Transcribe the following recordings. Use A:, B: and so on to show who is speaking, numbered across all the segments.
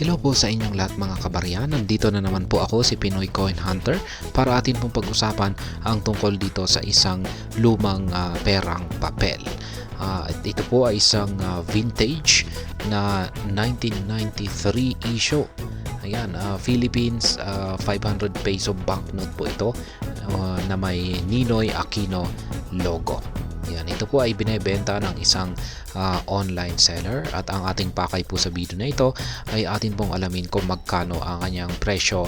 A: Hello po sa inyong lahat mga kabarya. Nandito na naman po ako, si Pinoy Coin Hunter, para atin pong pag-usapan ang tungkol dito sa isang lumang perang papel. Ito po ay isang vintage na 1993 issue. Ayan, Philippines 500 peso banknote po ito na may Ninoy Aquino logo. Yan, ito po ay binebenta ng isang online seller at ang ating pakay po sa video na ito ay atin pong alamin kung magkano ang kanyang presyo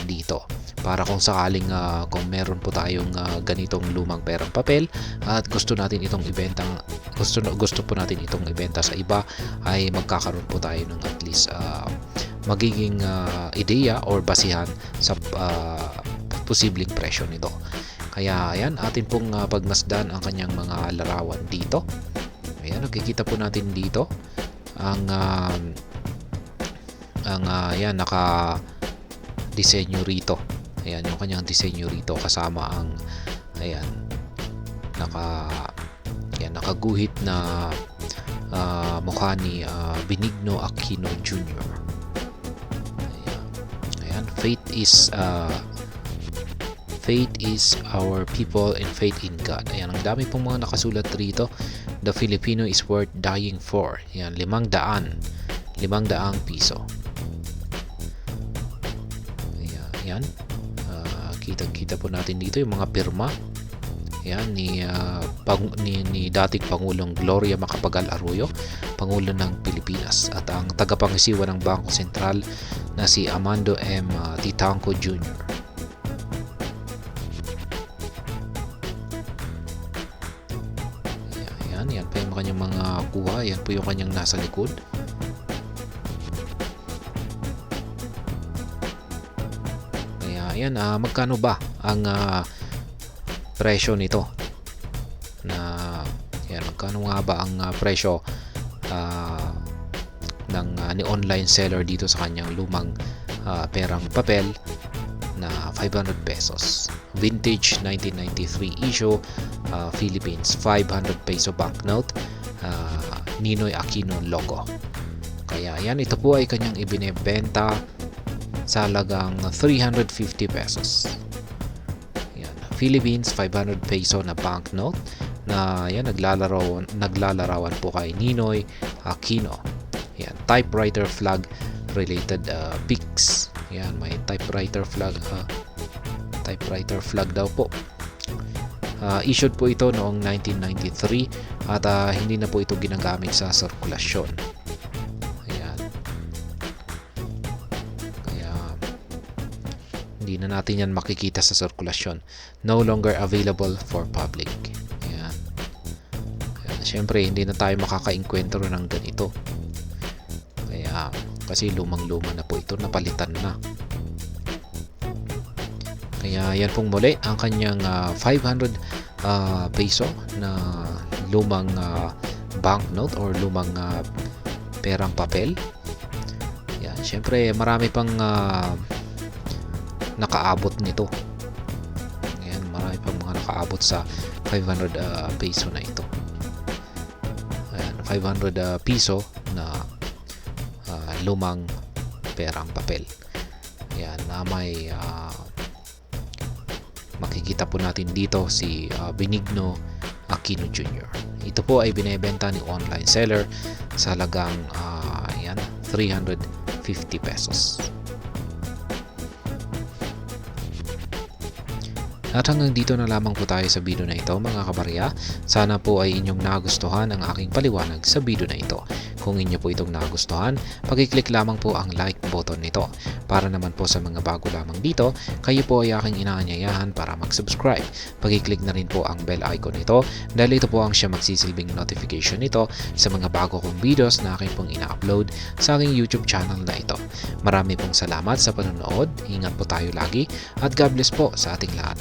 A: dito. Para kung sakaling kung meron po tayong ganitong lumang perang papel at gusto natin itong ibenta, gusto po natin itong ibenta sa iba, ay magkakaroon po tayo ng at least magiging ideya or basihan sa posibleng presyo nito. Kaya ayan, atin pong pagmasdan ang kanyang mga larawan dito. Ayan, nakikita po natin dito ang ayan, naka disenyo rito. Ayan, yung kanyang disenyo rito kasama ang ayan, nakaguhit na mukha ni Benigno Aquino Jr. Ayan, faith is our people and faith in God. Ayan, ang dami pong mga nakasulat rito. The Filipino is worth dying for. Ayan, 500 piso. Ayan, kita po natin dito yung mga pirma. Ayan, ni dating Pangulong Gloria Macapagal Arroyo, Pangulo ng Pilipinas, at ang tagapangasiwa ng Bangko Sentral na si Amando M. Titanco Jr. Yan po yung kanyang mga kuha. Yan po yung kanyang nasa likod. Kaya yan, magkano ba ang presyo nito? Magkano nga ba ang presyo ni online seller dito sa kanyang lumang perang papel na 500 pesos? Vintage 1993 issue, Philippines 500 peso banknote, Ninoy Aquino logo. Kaya yan, ito po ay kanyang ibinebenta sa halagang 350 pesos. Yan, Philippines 500 peso na banknote na yan, naglalarawan po kay Ninoy Aquino. Yan, typewriter flag related pics. Yan, may typewriter flag daw po. Issued po ito noong 1993 at hindi na po ito ginagamit sa sirkulasyon. Ayan. Kaya hindi na natin yan makikita sa sirkulasyon. No longer available for public. Ayan. Kaya syempre hindi na tayo makaka-enkwentro ng ganito. Kaya kasi lumang-luma na po ito, napalitan na. Kaya yan pong muli ang kanyang 500 peso na lumang banknote or lumang perang papel. Yan, syempre marami pang nakaabot nito. Yan, marami pang mga nakaabot sa 500 peso na ito. Ayan, 500 piso na lumang perang papel. Yan, na may makikita po natin dito si Benigno Aquino Jr. Ito po ay binebenta ni online seller sa halagang 350 pesos. At hanggang dito na lamang po tayo sa video na ito mga kabarya. Sana po ay inyong nagustuhan ang aking paliwanag sa video na ito. Kung inyo po itong nagustuhan, pag-click lamang po ang like button nito. Para naman po sa mga bago lamang dito, kayo po ay aking inaanyayahan para mag-subscribe. Pag-click na rin po ang bell icon nito dahil ito po ang siya magsisilbing notification nito sa mga bago kong videos na aking pong ina-upload sa aking YouTube channel na ito. Marami pong salamat sa panonood. Ingat po tayo lagi at God bless po sa ating lahat.